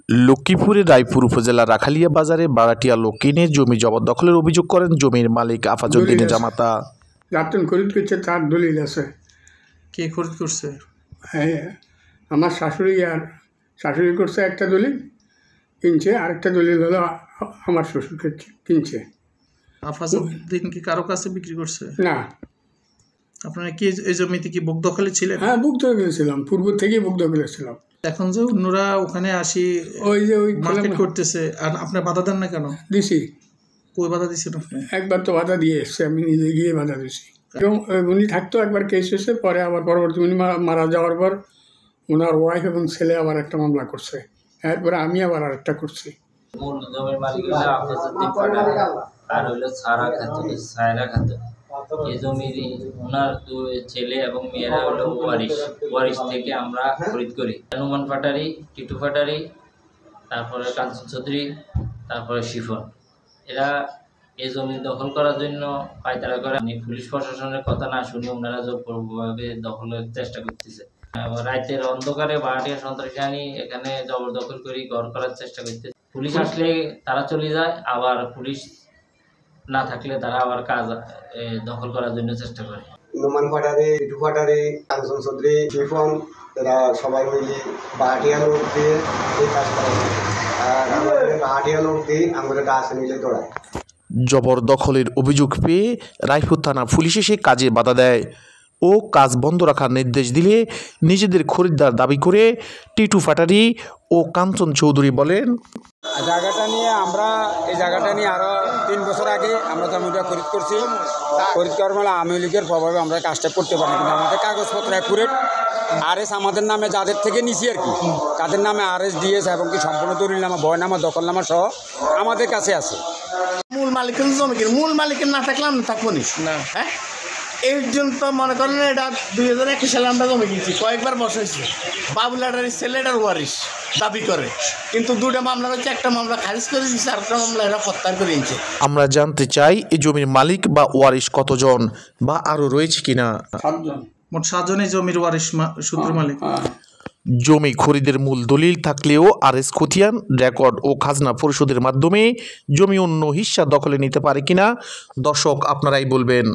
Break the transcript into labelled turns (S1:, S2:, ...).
S1: লক্ষ্মীপুরের রায়পুর উপজেলার রাখালিয়া বাজারে বারাটিয়া লক্ষ্মীনে জমি জবরদখলের অভিযোগ করেন জমির মালিক আফাজউদ্দিন জামাতা।
S2: যাত্রন খরিদ করছে তার দলিল আছে।
S3: কে খরিদ করছে?
S2: হ্যাঁ, আমার শাশুড়ি করছে একটা দলিল কিনছে, আরেকটা দলিল হলো আমার শ্বশুরকে কিনছে।
S3: আফাজউদ্দিন কি কারো কাছে বিক্রি করছে?
S2: না।
S3: আপনারা কি এই জমিতে কি বুক দখলে ছিলেন?
S2: হ্যাঁ, বুক দখলে ছিলাম, পূর্ব থেকেই বুক দখলে ছিলাম।
S3: এখন যে অন্যরা ওখানে আসি
S2: ওই
S3: মার্কেট করতেছে, আর আপনি বাধা দেন না কেন?
S2: দিছি।
S3: কই বাধা দিচ্ছেন আপনি?
S2: একবার তো বাধা দিয়ে এসছে, আমি নিজে গিয়ে বাধা দিছি। এবং উনি থাকতো, একবার কেস হয়েছে, পরে আবার পরবর্তী উনি মারা যাওয়ার পর ওনার ওয়াইফ এবং ছেলে আবার একটা মামলা করছে, এরপরে আমি আবার আরেকটা করছি।
S4: মূল জমির মালিক হলো আফাজউদ্দিন পাটালি আর হলো সায়রা খাতুন। এই জমির ওনার দুই ছেলে এবং মেয়েরা হলো ওয়ারিশ থেকে আমরা খরিদ করি। নুমান পাটারি, টিটু পাটারি, তারপরে কাঞ্চন চৌধুরী, তারপরে শিফন, এরা এই জমি দখল করার জন্য পায়তারা করে। পুলিশ প্রশাসনের কথা না শুনে ওনারা জোরপূর্বকভাবে দখলের চেষ্টা করতেছে। রাতের অন্ধকারে বারাটিয়া সন্ত্রাসী এখানে জবরদখল করে ঘর করার চেষ্টা করতেছে। পুলিশ আসলে তারা চলে যায়, আবার পুলিশ না থাকলে তারা আবার কাজ দখল করার জন্য চেষ্টা করে।
S5: নুমান পাটারি, টিটু পাটারি, কাঞ্চন চৌধুরী, শিফন, এরা সবাই মিলে বারাটিয়া লোক দিয়ে এই কাজ করে। আর আমাদের বারাটিয়া লোক দিয়ে আমাদের গাছ মিলে দৌড়ায়।
S1: জবরদখলের অভিযোগ পেয়ে রায়পুর থানা পুলিশ এসে কাজে বাধা দেয় ও কাজ বন্ধ রাখার নির্দেশ দিলে নিজেদের খরিদ্দার দাবি করে টিটু পাটারি ও কাঞ্চন চৌধুরী বলেন,
S6: জায়গাটা নিয়ে এই জায়গাটা নিয়ে আরও 3 বছর আগে আমরা জমিটা খরিদ করছি। খরিদ করার ফলে আওয়ামী লীগের প্রভাবে আমরা কাজটা করতে পারি, কিন্তু আমাদের কাগজপত্র অ্যাকুরেট। আরএস আমাদের নামে যাদের থেকে নিছি আর কি, তাদের নামে আরএস দিয়েছ এবং কি সম্পূর্ণ দলিলনামা, বয়নামা, দখলনামা সহ আমাদের কাছে আছে।
S7: মূল মালিকের জমি মূল মালিকের না থাকলে আমি থাকবো না। হ্যাঁ, এই জন্য মনে করেন এটা 2021 সালে আমরা জমি কিনছি, কয়েকবার বসাইছি। বাবুলাটার ছেলেটার ওয়ারিশ দাবি করে, কিন্তু 2টা মামলা হচ্ছে, একটা মামলা খারিজ করে দিচ্ছে, আরেকটা মামলা এরা প্রত্যাহার করে নিচ্ছে।
S1: আমরা জানতে চাই এই জমির মালিক বা ওয়ারিশ কতজন বা আরো রয়েছে কিনা।
S2: 7 জন।
S3: মোট 7 জনই জমির ওয়ারিশ সূত্র মালিক।
S1: জমি খরিদের মূল দলিল থাকলেও আরএস খতিয়ান, রেকর্ড ও খাজনা পরিশোধের মাধ্যমে জমি অন্য হিস্সা দখলে নিতে পারে কিনা দর্শক আপনারাই বলবেন।